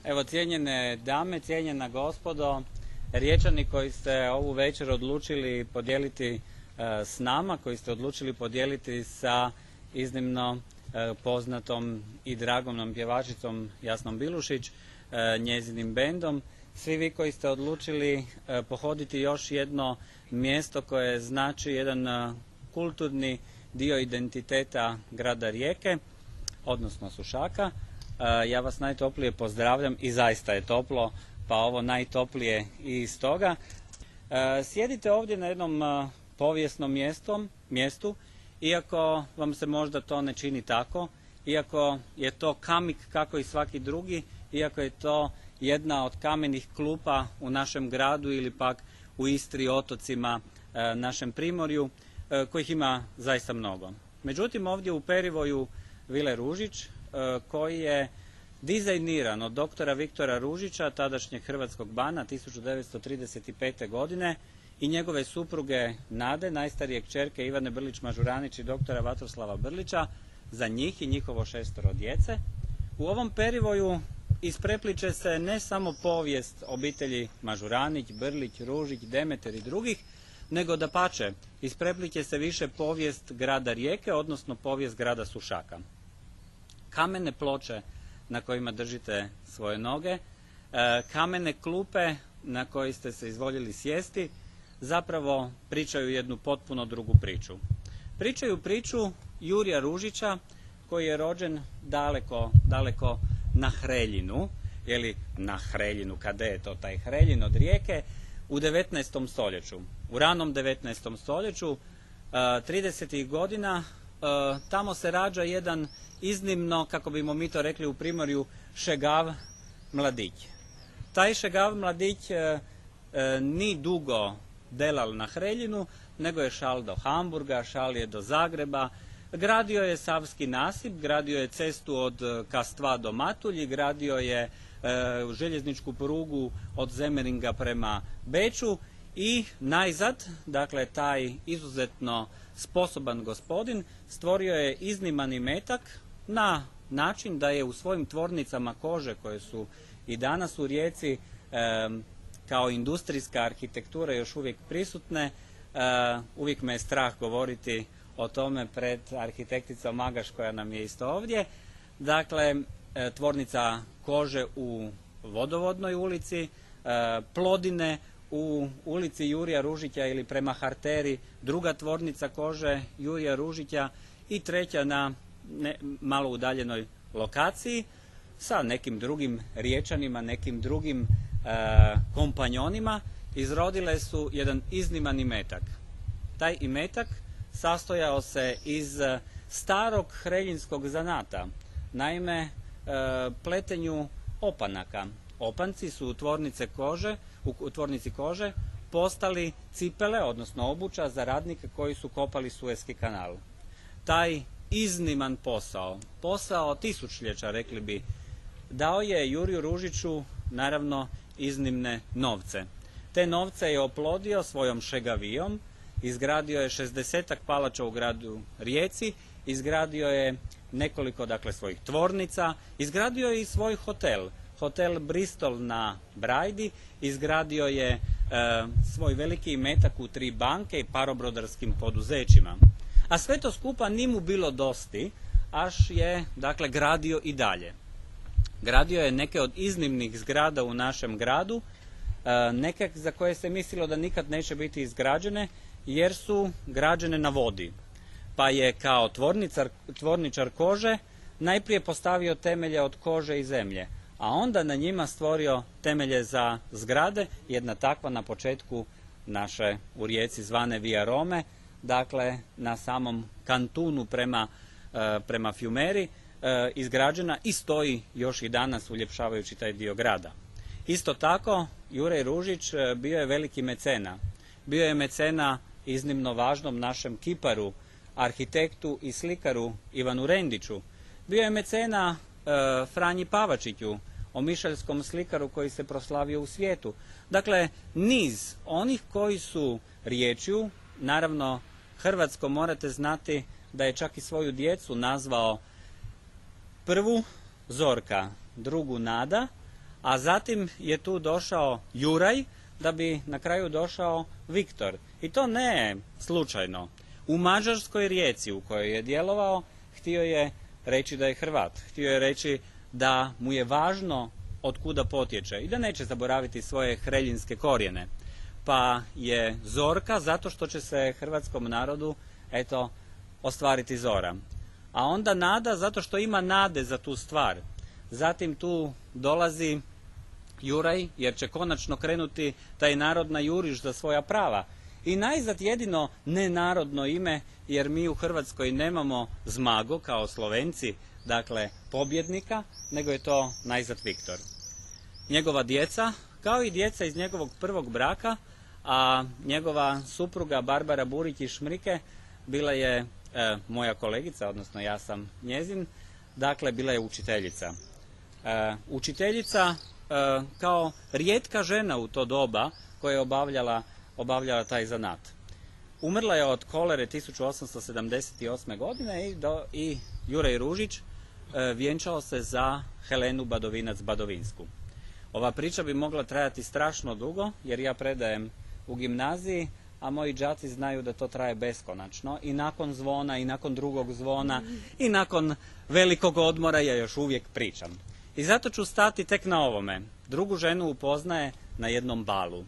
Evo, cijenjene dame, cijenjena gospodo, Riječani koji ste ovu večer odlučili podijeliti s nama, koji ste odlučili podijeliti sa iznimno poznatom i dragom nam pjevačicom Jasnom Bilušić, njezinim bendom, svi vi koji ste odlučili pohoditi još jedno mjesto koje znači jedan kulturni dio identiteta grada Rijeke, odnosno Sušaka. Ja vas najtoplije pozdravljam i zaista je toplo, pa ovo najtoplije i iz toga. Sjedite ovdje na jednom povijesnom mjestu, iako vam se možda to ne čini tako, iako je to kamik kako i svaki drugi, iako je to jedna od kamenih klupa u našem gradu ili pak u Istri, otocima, našem primorju, kojih ima zaista mnogo. Međutim, ovdje u perivoju Vile Ružić, koji je dizajniran od doktora Viktora Ružića, tadašnjeg hrvatskog bana, 1935. godine i njegove supruge Nade, najstarije kćerke Ivane Brlić-Mažuranić i doktora Vatroslava Brlića, za njih i njihovo 6 djece. U ovom perivoju isprepliče se ne samo povijest obitelji Mažuranić, Brlić, Ružić, Demeter i drugih, nego dapače, isprepliče se više povijest grada Rijeke, odnosno povijest grada Sušaka. Kamene ploče na kojima držite svoje noge, kamene klupe na koji ste se izvoljeli sjesti, zapravo pričaju jednu potpuno drugu priču. Pričaju priču Jurija Ružića, koji je rođen daleko na Hreljinu, na Hreljinu, kada je to taj Hreljin od Rijeke, u 19. stoljeću. U ranom 19. stoljeću, 30. godina, tamo se rađa jedan iznimno, kako bimo mi to rekli u Primorju, šegav mladić. Taj šegav mladić ni dugo delal na Hreljinu, nego je šal do Hamburga, šal je do Zagreba, gradio je Savski nasip, gradio je cestu od Kastva do Matulji, gradio je željezničku prugu od Zemeringa prema Beču i najzad, dakle, taj izuzetno sposoban gospodin stvorio je izniman imetak na način da je u svojim tvornicama kože, koje su i danas u Rijeci kao industrijska arhitektura još uvijek prisutne, uvijek me je strah govoriti o tome pred arhitekticom Magaš koja nam je isto ovdje. Dakle, tvornica kože u Vodovodnoj ulici, Plodine u ulici Jurija Ružića ili prema Harteri, druga tvornica kože Jurija Ružića i treća na malo udaljenoj lokaciji sa nekim drugim Riječanima, nekim drugim kompanjonima, izrodile su jedan izniman imetak. Taj imetak sastojao se iz starog hreljinskog zanata, naime pletenju opanaka. Opanci su u tvornici kože postali cipele, odnosno obuća za radnike koji su kopali Sueski kanal. Taj izniman posao tisućljeća, rekli bi, dao je Juriju Ružiću naravno iznimne novce. Te novce je oplodio svojom šegavijom, izgradio je 60-ak palača u gradu Rijeci, izgradio je nekoliko, dakle, svojih tvornica, izgradio je i svoj hotel Bristol na Brajdi, izgradio je svoj veliki imetak u 3 banke i parobrodarskim poduzećima. A sve to skupa ni mu bilo dosti, až je, dakle, gradio i dalje. Gradio je neke od iznimnih zgrada u našem gradu, neke za koje se mislilo da nikad neće biti izgrađene, jer su građene na vodi. Pa je kao tvorničar kože najprije postavio temelje od kože i zemlje, a onda na njima stvorio temelje za zgrade, jedna takva na početku naše u Rijeci zvane Via Rome, dakle na samom kantunu prema Fjumeri, izgrađena i stoji još i danas uljepšavajući taj dio grada. Isto tako, Juraj Ružić bio je veliki mecena. Bio je mecena iznimno važnom našem kiparu, arhitektu i slikaru Ivanu Rendiću. Bio je mecena Franji Pavačiću, omišaljskom slikaru koji se proslavio u svijetu. Dakle, niz onih koji su riječju, naravno hrvatsko morate znati da je čak i svoju djecu nazvao prvu Zorka, drugu Nada, a zatim je tu došao Juraj, da bi na kraju došao Viktor. I to ne slučajno. U Mađarskoj Rijeci u kojoj je djelovao, htio je reći da je Hrvat. Htio je reći da mu je važno od kuda potječe i da neće zaboraviti svoje hreljinske korijene. Pa je Zorka zato što će se hrvatskom narodu, eto, ostvariti zora. A onda Nada zato što ima nade za tu stvar. Zatim tu dolazi Juraj jer će konačno krenuti taj narod na juriš za svoja prava. I najzad jedino nenarodno ime, jer mi u Hrvatskoj nemamo Zmago kao Slovenci, dakle pobjednika, nego je to najzad Viktor. Njegova djeca, kao i djeca iz njegovog prvog braka, a njegova supruga Barbara Burić iz Šmrike bila je moja kolegica, odnosno ja sam njezin, dakle bila je učiteljica. Učiteljica kao rijetka žena u to doba koja je obavljala taj zanat. Umrla je od kolere 1878. godine i Juraj Ružić vjenčao se za Helenu Badovinac-Badovinsku. Ova priča bi mogla trajati strašno dugo, jer ja predajem u gimnaziji, a moji đaci znaju da to traje beskonačno. I nakon zvona, i nakon drugog zvona, i nakon velikog odmora ja još uvijek pričam. I zato ću stati tek na ovome. Drugu ženu upoznaje na jednom balu.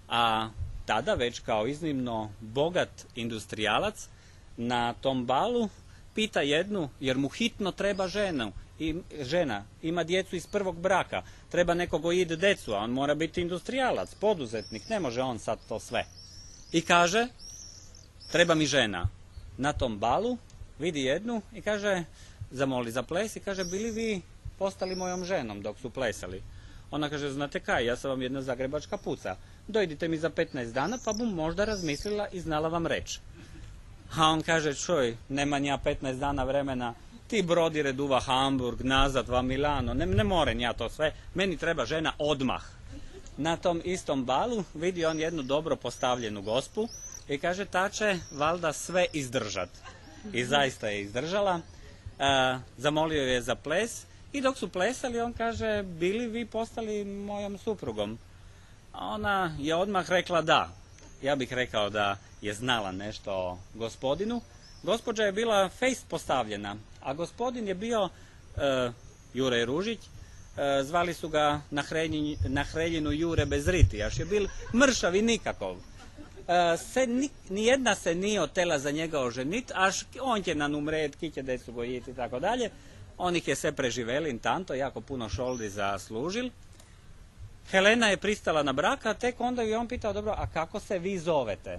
A tada već kao iznimno bogat industrijalac na tom balu pita jednu, jer mu hitno treba žena, ima djecu iz prvog braka, treba nekog gojiti decu, a on mora biti industrijalac, poduzetnik, ne može on sad to sve. I kaže, treba mi žena. Na tom balu vidi jednu i kaže, zamoli za ples i kaže, bili vi postali mojom ženom dok su plesali? Ona kaže, znate kaj, ja sam vam jedna zagrebačka puca, dojdite mi za 15 dana pa bum možda razmislila i znala vam reći. A on kaže, čuj, nema ja 15 dana vremena, ti brodire duva Hamburg, nazad va Milano, ne moram ja to sve, meni treba žena odmah. Na tom istom balu vidi on jednu dobro postavljenu gospu i kaže, ta će valjda sve izdržat. I zaista je izdržala, zamolio je za ples i dok su plesali on kaže, bili vi postali mojom suprugom? A ona je odmah rekla da. Ja bih rekao da je znala nešto o gospodinu. Gospođa je bila fejst postavljena, a gospodin je bio Juraj Ružić, zvali su ga na Hreljinu Jure bez riti, až je bil mršav i nikakov. Nijedna se nije otela za njega oženit, až on će nam umret, ki će decu gojiti i tako dalje. On ih je sve preživeli in tanto, jako puno šoldi zaslužil. Helena je pristala na brak, a tek onda ju je on pitao, dobro, a kako se vi zovete?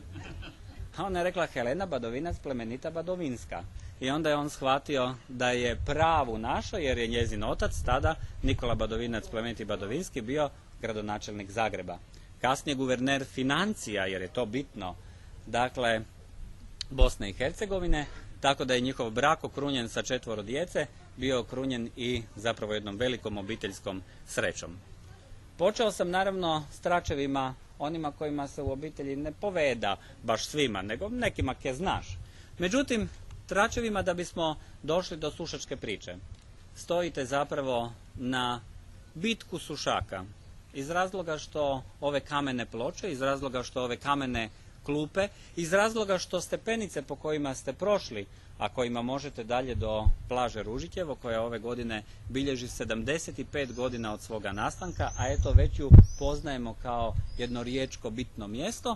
A ona je rekla, Helena Badovinac plemenita Badovinska. I onda je on shvatio da je pravu našao, jer je njezin otac tada, Nikola Badovinac plemeniti Badovinski, bio gradonačelnik Zagreba. Kasnije guverner financija, jer je to bitno, dakle, Bosne i Hercegovine, tako da je njihov brak okrunjen sa 4 djece, bio okrunjen i zapravo jednom velikom obiteljskom srećom. Počeo sam naravno s tračevima, onima kojima se u obitelji ne poveda baš svima, nego nekima ke znaš. Međutim, tračevima da bismo došli do sušačke priče. Stojite zapravo na bitku Sušaka, iz razloga što ove kamene ploče, iz razloga što ove kamene klupe, iz razloga što stepenice po kojima ste prošli, a kojima možete dalje do plaže Ružitjevo, koja ove godine bilježi 75 godina od svoga nastanka, a eto već ju poznajemo kao jedno riječko bitno mjesto,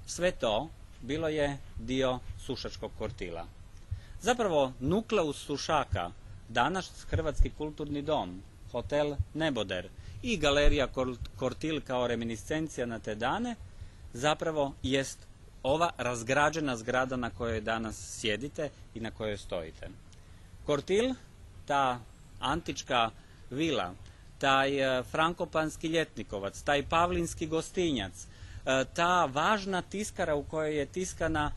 sve to bilo je dio Sušačkog kortila. Zapravo, nukleus Sušaka, danas Hrvatski kulturni dom, hotel Neboder i galerija Kortil kao reminiscencija na te dane, zapravo jest ova razgrađena zgrada na kojoj danas sjedite i na kojoj stojite. Kortil, ta antička vila, taj frankopanski ljetnikovac, taj pavlinski gostinjac, ta važna tiskara u kojoj je tiskana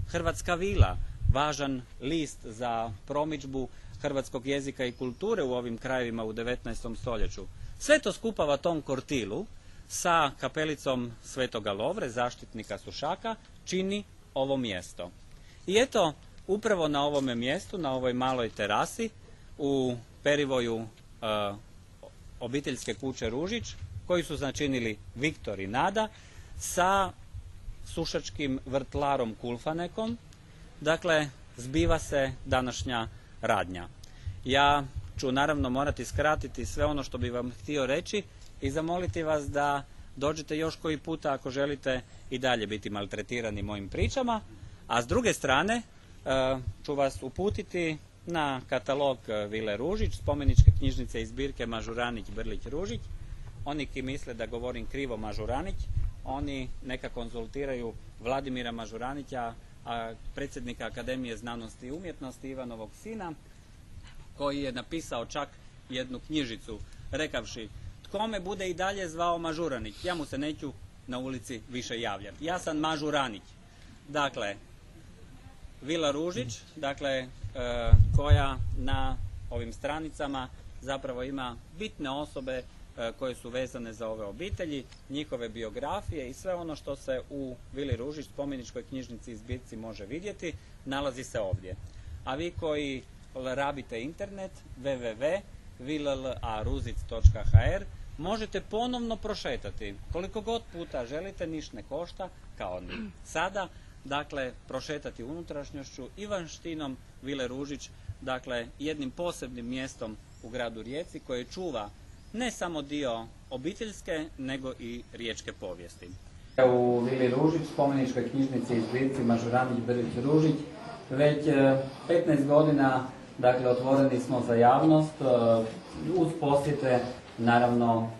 Hrvatska vila, važan list za promidžbu hrvatskog jezika i kulture u ovim krajevima u 19. stoljeću. Sve to skupava tom Kortilu sa kapelicom Svetoga Lovre, zaštitnika Sušaka, čini ovo mjesto. I eto, upravo na ovome mjestu, na ovoj maloj terasi, u perivoju obiteljske kuće Ružić, koji su načinili Viktor i Nada, sa sušačkim vrtlarom Kulfanekom. Dakle, zbiva se današnja radnja. Ja ću naravno morati skratiti sve ono što bi vam htio reći i zamoliti vas da dođete još koji puta ako želite i dalje biti maltretirani mojim pričama, a s druge strane ću vas uputiti na katalog Vile Ružić, spomeničke knjižnice i zbirke Mažuranić, Brlić, Ružić. Oni ki misle da govorim krivo Mažuranić, oni neka konzultiraju Vladimira Mažuranića, predsjednika Akademije znanosti i umjetnosti, Ivanovog sina, koji je napisao čak jednu knjižicu rekavši: tko me bude i dalje zvao Mažuranić, ja mu se neću na ulici više javljati. Ja sam Mažuranić. Dakle, Vila Ružić, dakle, koja na ovim stranicama zapravo ima bitne osobe koje su vezane za ove obitelji, njihove biografije i sve ono što se u Vili Ružić, spomeničkoj knjižnici i zbirci može vidjeti, nalazi se ovdje. A vi koji rabite internet, www.villaruzic.hr, možete ponovno prošetati koliko god puta želite, niš ne košta, kao ni sada, dakle, prošetati unutrašnjošću i vanštinom Vile Ružić, dakle, jednim posebnim mjestom u gradu Rijeci koje čuva ne samo dio obiteljske, nego i riječke povijesti. U Vili Ružić, spomeničkoj knjižnici i zbirci Mažuranić, Brlić, Ružić, već 15 godina, dakle, otvoreni smo za javnost, uz posjete, naravno,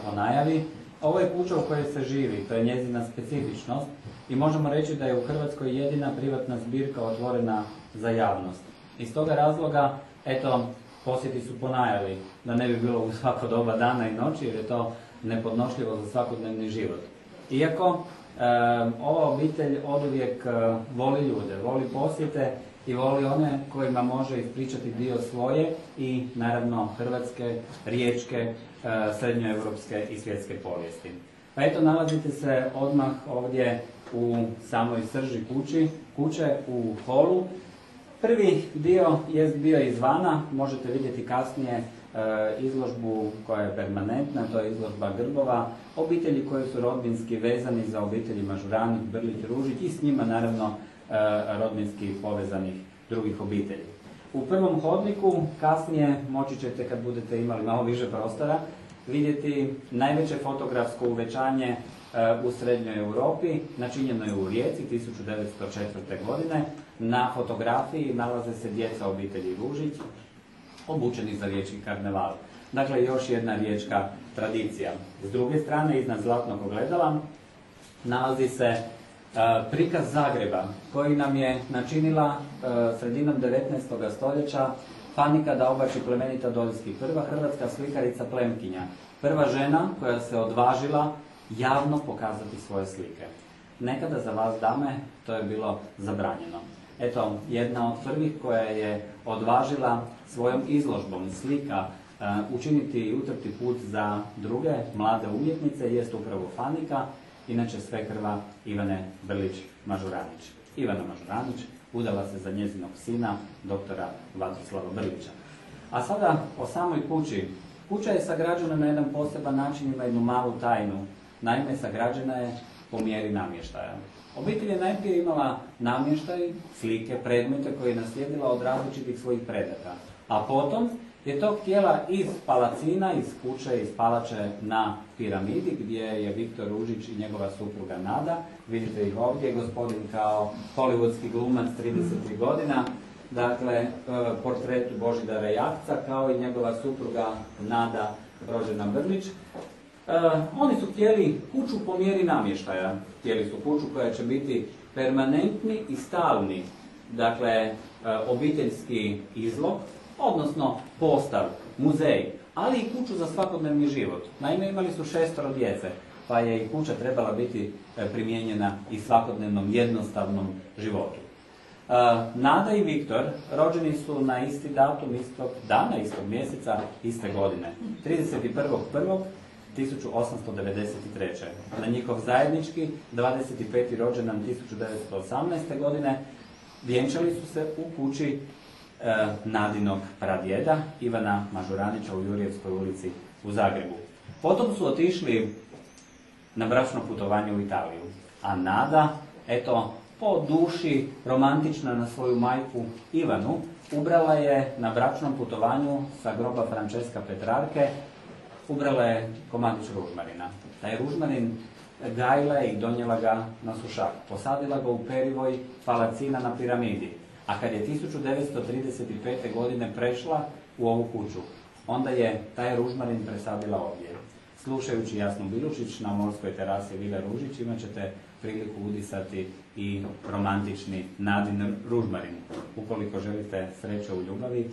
po najavi. Ovo je kuća u kojoj se živi, to je njezina specifičnost i možemo reći da je u Hrvatskoj jedina privatna zbirka otvorena za javnost. Iz toga razloga, eto, posjeti su po najavi, da ne bi bilo u svako doba dana i noći, jer je to nepodnošljivo za svakodnevni život. Iako, ova obitelj oduvijek voli ljude, voli posjete i voli one kojima može ispričati dio svoje i, naravno, hrvatske, riječke, srednjoevropske i svjetske povijesti. Pa eto, nalazite se odmah ovdje u samoj srži kuće, u holu. Prvi dio je bio izvana, možete vidjeti kasnije izložbu koja je permanentna, to je izložba grbova, obitelji koji su rodbinski vezani za obitelji Mažuranić, Brlić, Ružić i s njima naravno rodbinski povezanih drugih obitelji. U prvom hodniku, kasnije moći ćete, kad budete imali malo više prostora, vidjeti najveće fotografsko uvećanje u Srednjoj Europi, načinjeno je u Rijeci 1904. godine. Na fotografiji nalaze se djeca obitelji Ružić, obučeni za riječki karneval. Dakle, još jedna riječka tradicija. S druge strane, iznad zlatnog ogledala, nalazi se prikaz Zagreba, koji nam je načinila sredinom 19. stoljeća Fanika Daubač i plemenita Doljski, prva hrvatska slikarica plemkinja, prva žena koja se odvažila javno pokazati svoje slike. Nekada za vas, dame, to je bilo zabranjeno. Eto, jedna od prvih koja je odvažila svojom izložbom slika učiniti i utrti put za druge mlade umjetnice jest upravo Fanika, inače svekrva Ivane Brlić Mažuranić. Ivana Mažuranić udala se za njezinog sina, doktora Vatroslava Brlića. A sada o samoj kući. Kuća je sagrađena na jedan poseban način, ima jednu malu tajnu. Naime, sagrađena je po mjeri namještaja. Obitelj je najprije imala namještaj, slike, predmete koje je naslijedila od različitih svojih predaka. A potom je to htjela iz palacina, iz kuće, iz palače na Piramidi, gdje je Viktor Ružić i njegova supruga Nada. Vidite ih ovdje, gospodin kao hollywoodski glumac 30 godina, dakle, portretu Božidara Jakca, kao i njegova supruga Nada rođena Brlić. Oni su htjeli kuću po mjeri namještaja. Htjeli su kuću koja će biti permanentni i stalni, dakle, obiteljski izlog, odnosno postav, muzej, ali i kuću za svakodnevni život. Naime, imali su 6 djece, pa je i kuća trebala biti primijenjena i svakodnevnom jednostavnom životu. Nada i Viktor rođeni su na isti datum, istog dana, istog mjeseca, iste godine, 31.1.1893. Na njihov zajednički 25. rođendan 1918. godine vjenčali su se u kući Nadinog pradjeda Ivana Mažuranića u Jurjevskoj ulici u Zagrebu. Potom su otišli na bračno putovanje u Italiju, a Nada, eto, po duši romantična na svoju majku Ivanu, ubrala je na bračnom putovanju sa groba Francesca Petrarke, ubrala je komadić ružmarina. Taj ružmarin gajila je i donijela ga na sušak. Posadila ga u perivoj palacina na Piramidi. A kad je 1935. godine prešla u ovu kuću, onda je taj ružmarin presadila ovdje. Slušajući Jasnu Bilušić na morskoj terasi Vile Ružić imat ćete priliku udisati i romantični Nadin ružmarin. Ukoliko želite sreće u ljubavi,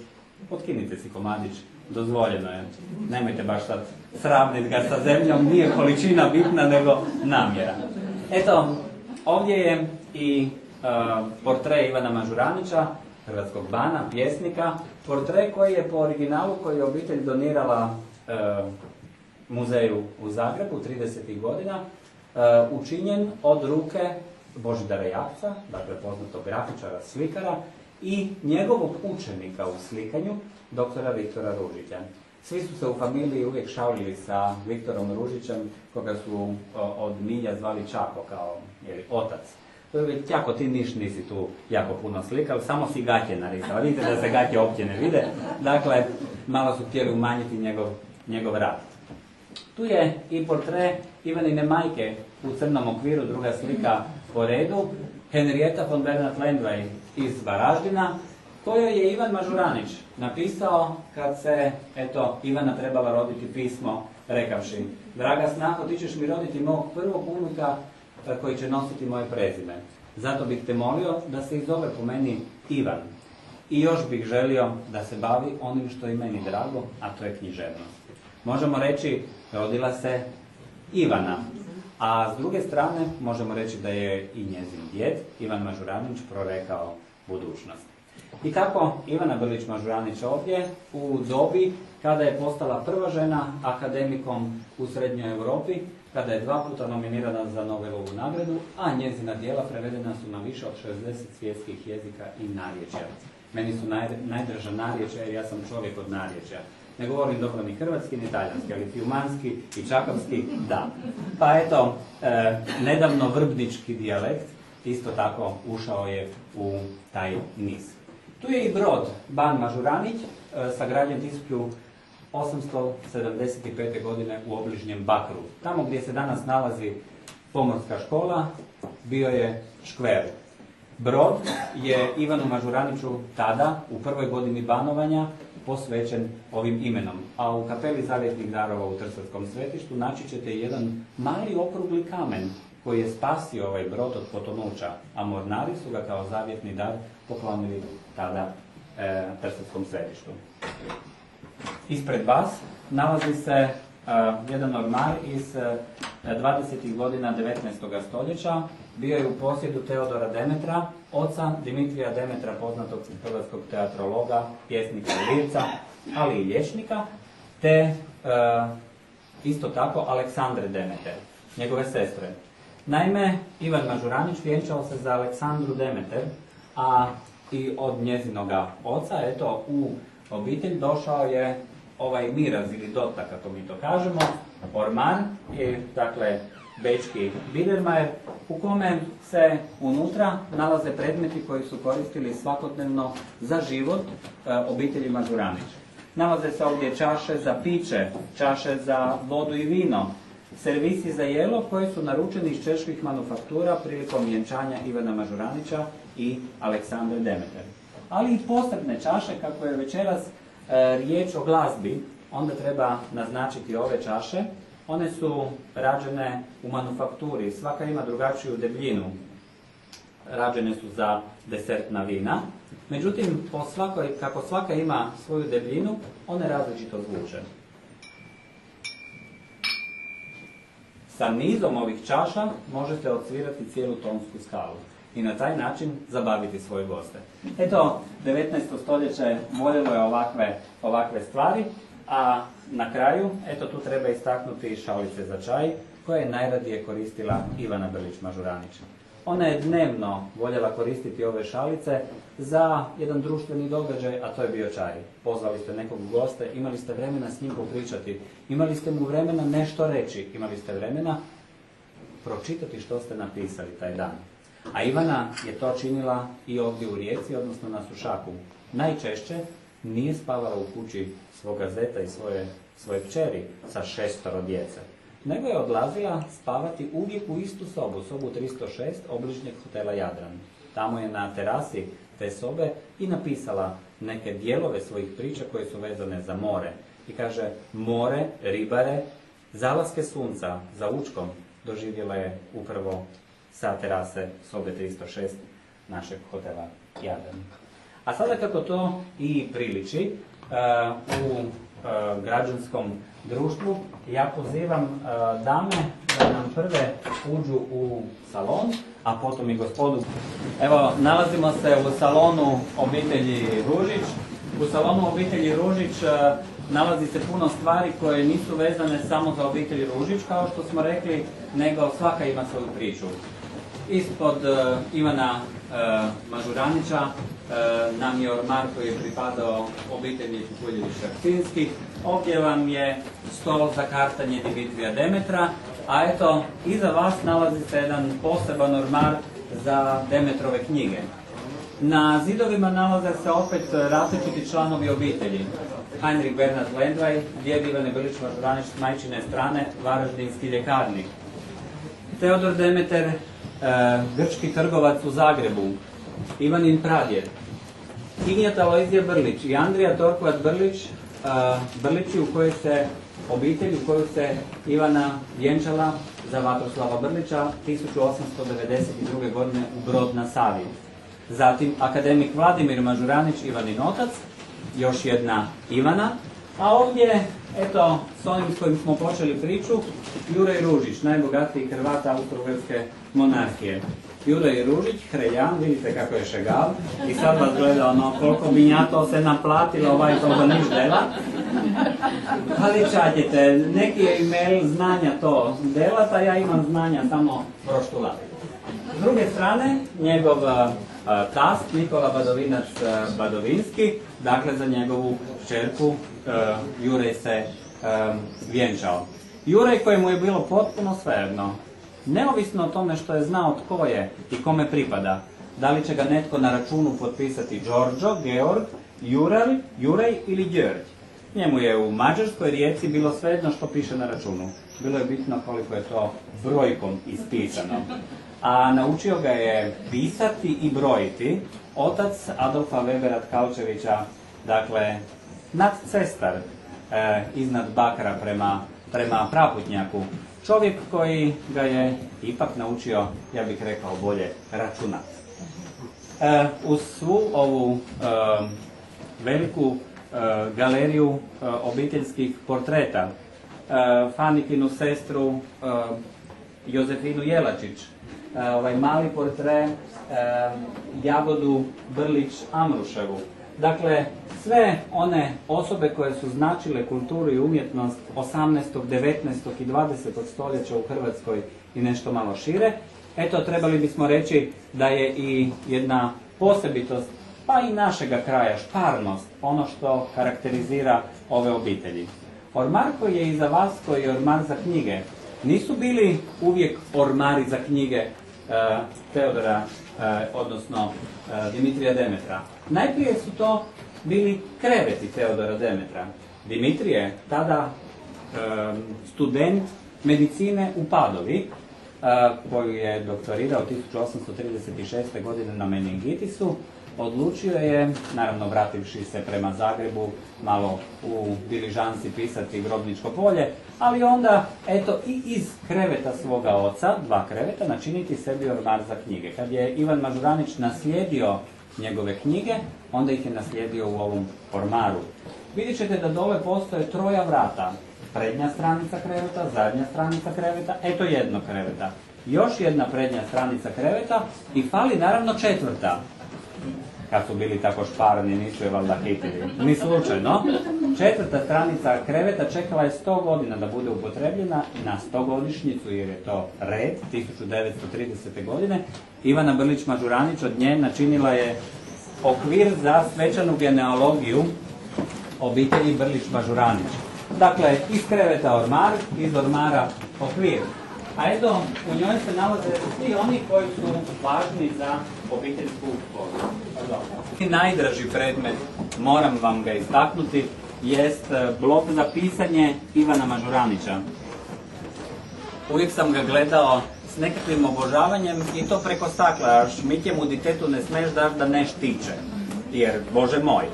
potkinite si komadić, dozvoljeno je. Nemojte baš sad sravniti ga sa zemljom, nije količina bitna, nego namjera. Eto, ovdje je i portre Ivana Mažuranića, hrvatskog bana, pjesnika. Portre koji je po originalu, koji je obitelj donirala muzeju u Zagrebu 30. godina, učinjen od ruke Božidara Jakca, dakle poznatog grafičara, slikara, i njegovog učenika u slikanju, doktora Viktora Ružića. Svi su se u familiji uvijek šalili sa Viktorom Ružićem, koga su od milja zvali Čako, kao otac. To je uvijek, Ćako, ti nisi tu jako puno slikao, samo si gatje narisala. Vidite da se gatje opće ne vide. Dakle, malo su htjeli umanjiti njegov rad. Tu je i portre Ivanine majke u crnom okviru, druga slika po redu, Henrietta von Bernhard Landwehr iz Varaždina, kojoj je Ivan Mažuranić napisao kad se, eto, Ivana trebala roditi pismo, rekavši: draga snaho, ti ćeš mi roditi mog prvog unuka koji će nositi moje prezime. Zato bih te molio da se izove po meni Ivan. I još bih želio da se bavi onim što je meni drago, a to je književnost. Možemo reći, rodila se Ivana, a s druge strane možemo reći da je i njezin djed, Ivan Mažuranić, prorekao budućnost. I kako Ivana Brlić Mažuranić ovdje, u dobi kada je postala prva žena akademikom u Srednjoj Europi, kada je 2 puta nominirana za Nobelovu nagradu, a njezina djela prevedena su na više od 60 svjetskih jezika i narječja. Meni su najdraža narječja jer ja sam čovjek od narječja. Ne govorim dobro ni hrvatski ni talijanski, ali fiumanski i čakavski da. Pa eto, nedavno vrbnički dijalekt isto tako ušao je u taj niz. Tu je i brod Ban Mažuranić, sagrađen 1875. godine u obližnjem Bakru. Tamo gdje se danas nalazi pomorska škola, bio je škver. Brod je Ivanu Mažuraniću tada, u prvoj godini banovanja, posvećen ovim imenom. A u kapeli Zavjetnih darova u Trstarskom svetištu naći ćete jedan mali okrugli kamen koji je spasio ovaj brod od potonuća, a mornari su ga kao zavjetni dar poklonili tada Trstarskom svetištu. Ispred vas nalazi se jedan ormar iz 20. godina 19. stoljeća. Bio je u posjedu Teodora Demetra, oca Dimitrija Demetra, poznatog hrvatskog teatrologa, pjesnika i lirca, ali i liječnika, te isto tako Aleksandre Demeter, njegove sestre. Naime, Ivan Mažuranić vjenčao se za Aleksandru Demeter, a i od njezinoga oca, eto, u obitelj došao je ovaj miraz ili dotak, kako mi to kažemo, ormar, dakle, bečki Biedermeier, u kome se unutra nalaze predmeti koji su koristili svakodnevno za život obitelji Mažuranić. Nalaze se ovdje čaše za piće, čaše za vodu i vino, servisi za jelo koji su naručeni iz čeških manufaktura prilikom vjenčanja Ivana Mažuranića i Aleksandre Demeter. Ali i posebne čaše, kako je večeras riječ o glazbi, onda treba naznačiti ove čaše. One su rađene u manufakturi, svaka ima drugačiju debljinu. Rađene su za desertna vina. Međutim, kako svaka ima svoju debljinu, one različito zvuče. Sa nizom ovih čaša možete odsvirati cijelu tonsku skalu i na taj način zabaviti svoje goste. Eto, 19. stoljeće voljelo je ovakve stvari, a na kraju, eto tu treba istaknuti šalice za čaj, koje je najradije koristila Ivana Brlić Mažuranić. Ona je dnevno voljela koristiti ove šalice za jedan društveni događaj, a to je bio čaj. Pozvali ste nekog gosta, imali ste vremena s njim popričati, imali ste mu vremena nešto reći, imali ste vremena pročitati što ste napisali taj dan. A Ivana je to činila i ovdje u Rijeci, odnosno na Sušaku. Najčešće nije spavala u kući svoga zeta i svoje kćeri sa 6 djece, nego je odlazila spavati uvijek u istu sobu, sobu 306 obližnjeg hotela Jadran. Tamo je na terasi te sobe i napisala neke dijelove svojih priča koje su vezane za more. I kaže, more, ribare, zalaske sunca za Učkom doživjela je upravo sa terase sobe 306 našeg hotela Jadran. A sada kako to i priliči u građanskom društvu, ja pozivam dame da nam prve uđu u salon, a potom i gospodu. Evo, nalazimo se u salonu obitelji Ružić. U salonu obitelji Ružić nalazi se puno stvari koje nisu vezane samo za obitelj Ružić, kao što smo rekli, nego svaka ima svoju priču. Ispod Ivana Mažuranića nam je ormar koji je pripadao obitelji Kukuljević-Šarcinskih. Ovdje vam je stol za kartanje Dimitrija Demetra, a eto, iza vas nalazi se jedan poseban ormar za Demetrove knjige. Na zidovima nalaze se opet različiti članovi obitelji. Heinrich Bernhard Lendvaj, djed Ivane Brlić-Mažuranić s majčine strane, varaždinski ljekarnik. Teodor Demeter, grčki trgovac u Zagrebu, Ivanin pradjed. Ignjat Alojzije Brlić i Andrija Torkvac Brlić, Brlići u kojoj se obitelj u koju se Ivana vjenčala za Vatroslava Brlića 1892. godine u Brod na Savi. Zatim akademik Vladimir Mažuranić, Ivanin otac, još jedna Ivana, a ovdje, eto, s onim s kojim smo počeli priču, Juraj Ružić, najbogatiji Hrvat Austro-Ugarske monarhije. Juraj Ružić, Hreljan, vidite kako je šegal, i sad vas gleda ono, koliko bi ja to se naplatilo, to za niš dela. Ali čakajte, neki je email znanja to delata, ja imam znanja samo proštula. S druge strane, njegov tast, Nikola Badovinac Badovinski, dakle za njegovu kćerku Juraj se vjenčao. Juraj kojemu je bilo potpuno svejedno, neovisno o tome što je znao tko je i kome pripada, da li će ga netko na računu potpisati Đorđo, Georg, Juraj ili Đörđ. Njemu je u Mađarskoj Rijeci bilo svejedno što piše na računu. Bilo je bitno koliko je to brojkom ispisano. A naučio ga je pisati i brojiti otac Adolfa Webera Tkalčevića, dakle, nadcestar iznad Bakra prema Praputnjaku. Čovjek koji ga je ipak naučio, ja bih rekao bolje, računati. Uz svu ovu veliku galeriju obiteljskih portreta, Fanikinu sestru Jozefinu Jelačić, ovaj mali portret Jagodu Brlić-Amruševu. Dakle, sve one osobe koje su značile kulturu i umjetnost 18., 19. i 20. stoljeća u Hrvatskoj i nešto malo šire, eto, trebali bismo reći da je i jedna posebitost, pa i našega kraja, šparnost, ono što karakterizira ove obitelji. Ormar koji je iza vas, koji je ormar za knjige, nisu bili uvijek ormari za knjige Teodora, odnosno Dimitrija Demetra. Najprije su to bili kreveti Teodora Demetra. Dimitrije, tada student medicine u Padovi, koju je doktorirao 1836. godine na meningitisu, odlučio je, naravno vrativši se prema Zagrebu, malo u diližansi pisati Grobničko polje, ali onda, eto, i iz kreveta svoga oca, 2 kreveta, načiniti sebi ormar za knjige. Kad je Ivan Mažuranić naslijedio njegove knjige, onda ih je naslijedio u ovom ormaru. Vidjet ćete da dole postoje 3 vrata. Prednja stranica kreveta, zadnja stranica kreveta, eto jedno kreveta. Još jedna prednja stranica kreveta i fali naravno 4. kad su bili tako šparani, nisu je valjda hitili. Ni slučajno. 4. stranica kreveta čekala je 100 godina da bude upotrebljena na 100-godišnjicu, jer je to red, 1930. godine. Ivana Brlić-Mažuranić od nje načinila je okvir za svečanu genealogiju obitelji Brlić-Mažuranić. Dakle, iz kreveta ormar, iz ormara okvir. A eto, u njoj se nalaze svi oni koji su važni za obiteljsku povijest. Najdraži predmet, moram vam ga istaknuti, jest blok za pisanje Ivana Mažuranića. Uvijek sam ga gledao s nekakvim obožavanjem i to preko stakla, až Mitjemu ditetu ne smeš daš da ne štiče, jer Bože moj.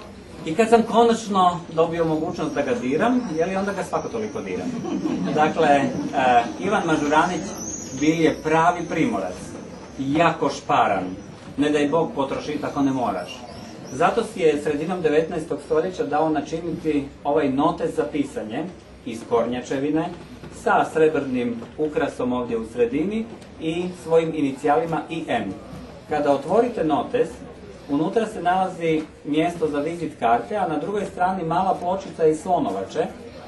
I kad sam konačno dobio mogućnost da ga diram, onda ga svako toliko diram. Dakle, Ivan Mažuranić bil je pravi primorac, jako šparan, ne daj Bog potrošiti ako ne moraš. Zato si je sredinom 19. stoljeća dao načiniti ovaj notes za pisanje iz kornjačevine sa srebrnim ukrasom ovdje u sredini i svojim inicijalima IM. Kada otvorite notes, unutra se nalazi mjesto za vizit karte, a na drugoj strani mala pločica iz slonovače,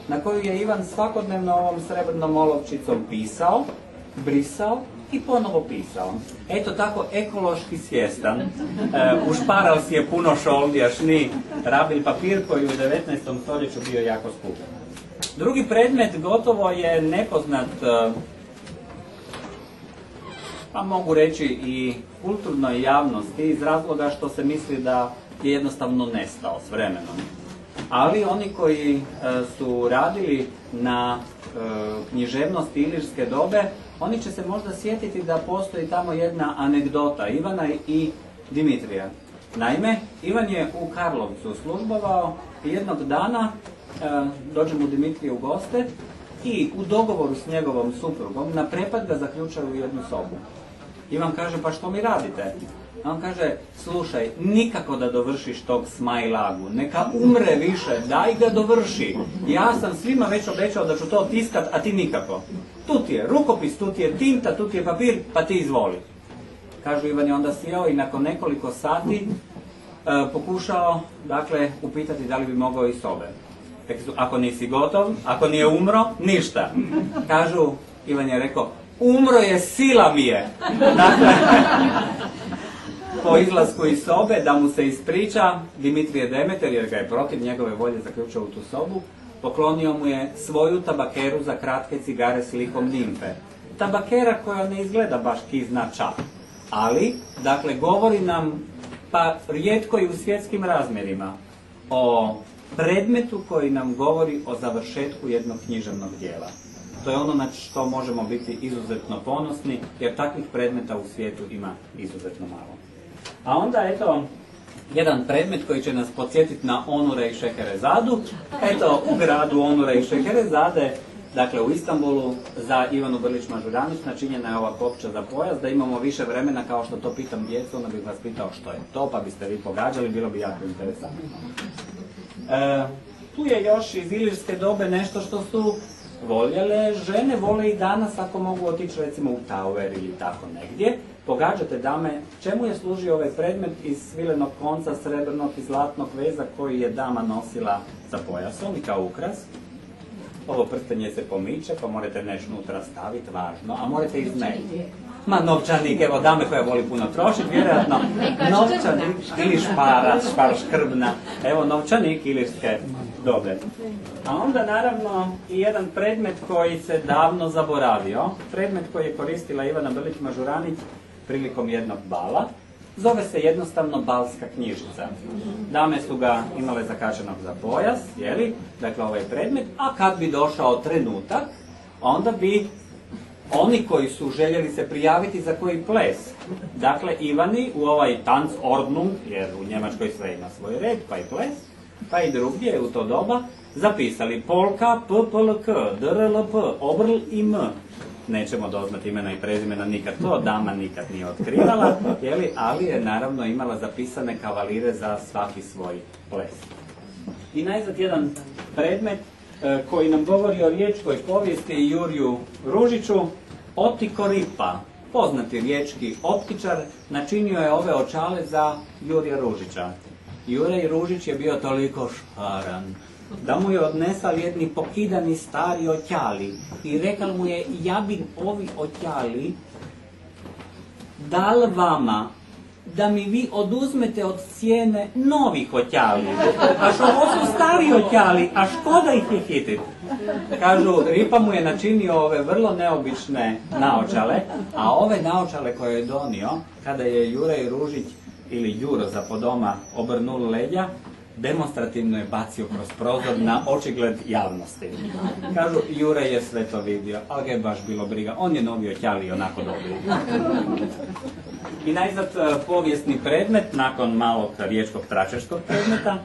na koju je Ivan svakodnevno ovom srebrnom olovčicom pisao, brisao i ponovo pisao. Eto tako ekološki svjestan. Ušparao si je puno šoldijašni rabilj papir koji u 19. stoljeću bio jako skup. Drugi predmet gotovo je nepoznat, pa mogu reći i kulturnoj javnosti, iz razloga što se misli da je jednostavno nestao s vremenom. Ali oni koji su radili na književnosti ilirske dobe, oni će se možda sjetiti da postoji tamo jedna anegdota Ivana i Dimitrija. Naime, Ivan je u Karlovcu službovao i jednog dana dođe mu Dimitrije u goste i u dogovoru s njegovom suprugom na prepad ga zaključaju u jednu sobu. Ivan kaže, pa što mi radite? A on kaže, slušaj, nikako da dovršiš tog Smailagu, neka umre više, daj ga dovrši. Ja sam svima već obećao da ću to tiskat, a ti nikako. Tu ti je rukopis, tu ti je tinta, tu ti je papir, pa ti izvoli. Kažu, Ivan je onda sjeo i nakon nekoliko sati pokušao, dakle, upitati da li bi mogao iz sobe. Rekli su, ako nisi gotov, ako nije umro, ništa. Kažu, Ivan je rekao, umro je, sila mi je. Dakle, po izlasku iz sobe, da mu se ispriča, Dimitrije Demeter, jer ga je protiv njegove volje zaključao u tu sobu, poklonio mu je svoju tabakeru za kratke cigare s likom nimfe. Tabakera koja ne izgleda baš kizna čak. Ali, dakle, govori nam, pa rijetko i u svjetskim razmjerima, o predmetu koji nam govori o završetku jednog književnog dijela. To je ono na što možemo biti izuzetno ponosni, jer takvih predmeta u svijetu ima izuzetno malo. A onda, eto, jedan predmet koji će nas podsjetiti na Onure i Šeherezadu. Eto, u gradu Onure i Šeherezade, dakle u Istanbulu, za Ivanu Brlić-Mažuranić načinjena je ova kopča za pojas. Da imamo više vremena, kao što to pitam djecu, onda bih vas pitao što je to, pa biste vi pogađali, bilo bi jako interesantno. Tu je još iz ilirske dobe nešto što su voljele žene, vole i danas ako mogu otići recimo u Tower ili tako negdje. Pogađate, dame, čemu je služio ovaj predmet iz svilenog konca, srebrnog i zlatnog veza koji je dama nosila za pojasom i kao ukras? Ovo prstenje se pomiče, pa morate nešto unutra staviti, važno, a morate izmeti. Ma novčanik, evo dame koja voli puno trošiti, vjerojatno novčanik ili špar škrbna, evo novčanik ilirske dobe. A onda naravno i jedan predmet koji se davno zaboravio, predmet koji je koristila Ivana Brlić-Mažuranić prilikom jednog bala, zove se jednostavno balska knjižica. Dame su ga imale zakačenog za pojas, jeli, dakle ovaj predmet, a kad bi došao trenutak, onda bi oni koji su željeli se prijaviti za koji ples, dakle Ivani u ovaj Tanzordnung, jer u Njemačkoj sve ima svoj red, pa i ples, pa i drugdje u to doba, zapisali polka, PPLK, DRLP, obrl i M. Nećemo doznati imena i prezimena, nikad to dama nikad nije otkrivala, jeli, ali je naravno imala zapisane kavalire za svaki svoj ples. I najzad jedan predmet koji nam govori o riječkoj povijesti i Juriju Ružiću, Otikoripa. poznati riječki optičar, načinio je ove očale za Jurija Ružića. Juraj Ružić je bio toliko šaran da mu je odnesal jedni pokidani stari oćali i rekal mu je, ja bi ovi oćali dal vama da mi vi oduzmete od cijene novih oćali. A što ovo su stari oćali, a škoda ih je hitit. Kažu, Ripa mu je načinio ove vrlo neobične naočale, a ove naočale koje je donio, kada je Juraj Ružić ili Đuro za podoma obrnul leđa, demonstrativno je bacio kroz prozor na očigled javnosti. Kažu, Juraj je sve to vidio, ali ga je baš bilo briga. On je novi oćali i onako dobio. I najzad povijesni predmet, nakon malog riječkog tračeškog predmeta,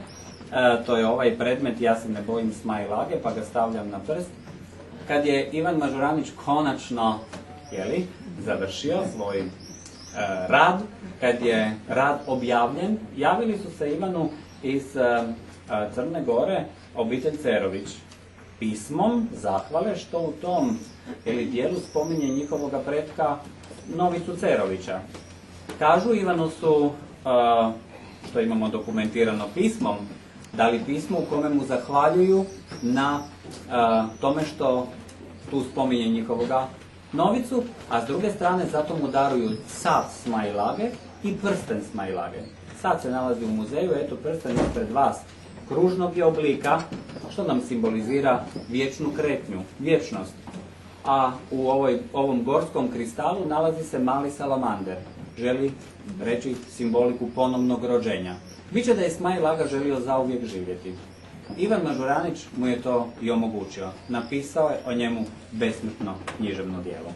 to je ovaj predmet, ja se ne bojim Smajlage, pa ga stavljam na prst. Kad je Ivan Mažuranić konačno završio svoj rad, kad je rad objavljen, javili su se Ivanu iz Crne Gore obitelj Cerović pismom zahvale što u tom dijelu spominje njihovoga pretka Novicu Cerovića. Kažu, Ivanu su, što imamo dokumentirano pismom, dali pismo u kome mu zahvaljuju na tome što tu spominje njihovoga Novicu, a s druge strane zato mu daruju sat Smajlage i prsten Smajlage. Sat se nalazi u muzeju, eto prsten ispred vas kružnog je oblika, što nam simbolizira vječnu kretnju, vječnost. A u ovom gorskom kristalu nalazi se mali salamander, želi reći simboliku ponovnog rođenja. Biće da je Smajlaga želio zauvijek živjeti. Ivan Mažuranić mu je to i omogućio. Napisao je o njemu besmrtno književno djelo.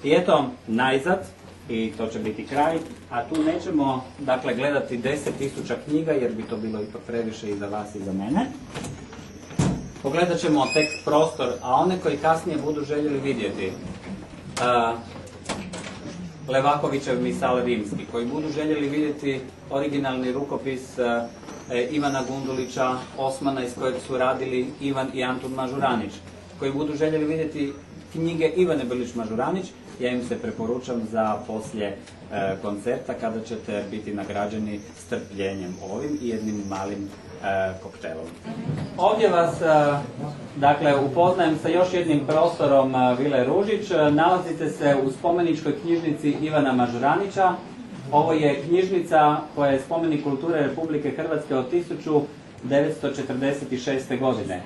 I eto, najzad, i to će biti kraj, a tu nećemo, dakle, gledati 10.000 knjiga, jer bi to bilo ipak previše i za vas i za mene. Pogledat ćemo tek prostor, a one koji kasnije budu željeli vidjeti Levakovićev Misal rimski, koji budu željeli vidjeti originalni rukopis Ivana Gundulića, Osmana iz kojeg su radili Ivan i Antun Mažuranić, koji budu željeli vidjeti knjige Ivane Brlić Mažuranić, ja im se preporučam za poslije koncerta kada ćete biti nagrađeni strpljenjem ovim i jednim malim koktelom. Ovdje vas, dakle, upoznajem sa još jednim prostorom Vile Ružić. Nalazite se u spomeničkoj knjižnici Ivana Mažuranića. Ovo je knjižnica koja je spomenik kulture Republike Hrvatske od 1946. godine.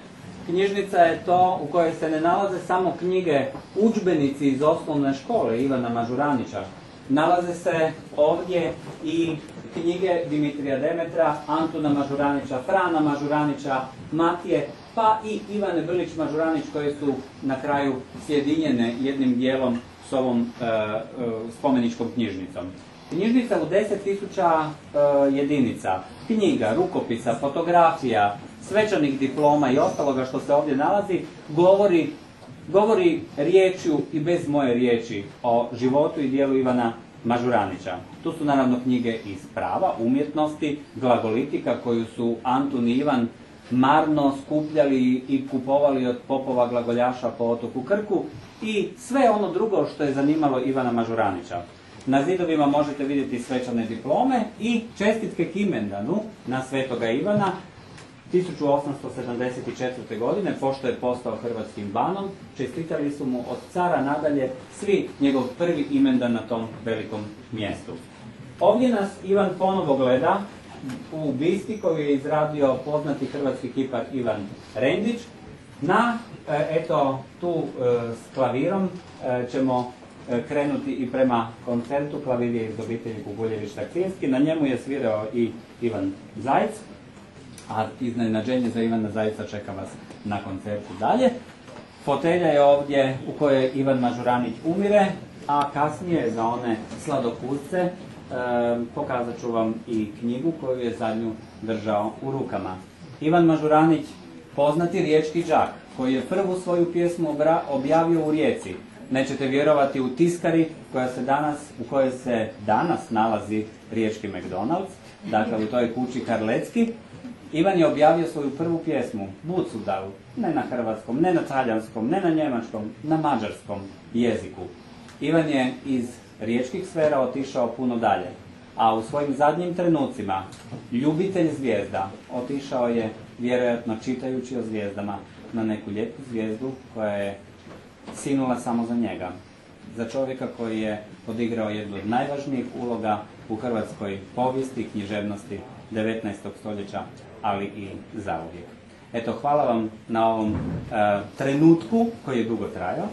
Knjižnica je to u kojoj se ne nalaze samo knjige, udžbenici iz osnovne škole Ivana Mažuranića. Nalaze se ovdje i knjige Dimitrija Demetra, Antuna Mažuranića, Frana Mažuranića, Matije, pa i Ivane Brlić Mažuranić, koje su na kraju sjedinjene jednim dijelom s ovom spomeničkom knjižnicom. Knjižnica u 10.000 jedinica, knjiga, rukopisa, fotografija, svečanih diploma i ostaloga što se ovdje nalazi, govori riječju i bez moje riječi o životu i dijelu Ivana Mažuranića. Tu su naravno knjige iz prava, umjetnosti, glagolitika koju su Antun i Ivan marno skupljali i kupovali od popova glagoljaša po otoku Krku i sve ono drugo što je zanimalo Ivana Mažuranića. Na zidovima možete vidjeti svečane diplome i čestitke Kimendanu na Svetoga Ivana 1874. godine, pošto je postao hrvatskim banom, čestitali su mu od cara nadalje svi njegov prvi imendan na tom velikom mjestu. Ovdje nas Ivan ponovo gleda u bisti koju je izradio poznati hrvatski kipar Ivan Rendić. Tu s klavirom ćemo krenuti i prema koncertu. Klavir je iz obitelji Kukuljević-Taksinski, na njemu je svirao i Ivan Zajec, a iznenađenje za Ivana Zajca čeka vas na koncertu dalje. Fotelja je ovdje u kojoj Ivan Mažuranić umire, a kasnije za one sladokusce pokazat ću vam i knjigu koju je zadnju držao u rukama. Ivan Mažuranić, poznati riječki đak, koji je prvu svoju pjesmu objavio u Rijeci. Nećete vjerovati, u tiskari u kojoj se danas nalazi riječki McDonald's, dakle u toj kući Karlecki. Ivan je objavio svoju prvu pjesmu, Bucudal, ne na hrvatskom, ne na talijanskom, ne na njemačkom, na mađarskom jeziku. Ivan je iz riječkih sfera otišao puno dalje. A u svojim zadnjim trenucima ljubitelj zvijezda otišao je, vjerojatno čitajući o zvijezdama, na neku lijepu zvijezdu koja je sinula samo za njega. Za čovjeka koji je odigrao jednu od najvažnijih uloga u hrvatskoj povijesti i književnosti 19. stoljeća, ali i zauvijek. Eto, hvala vam na ovom trenutku koji je dugo trajao.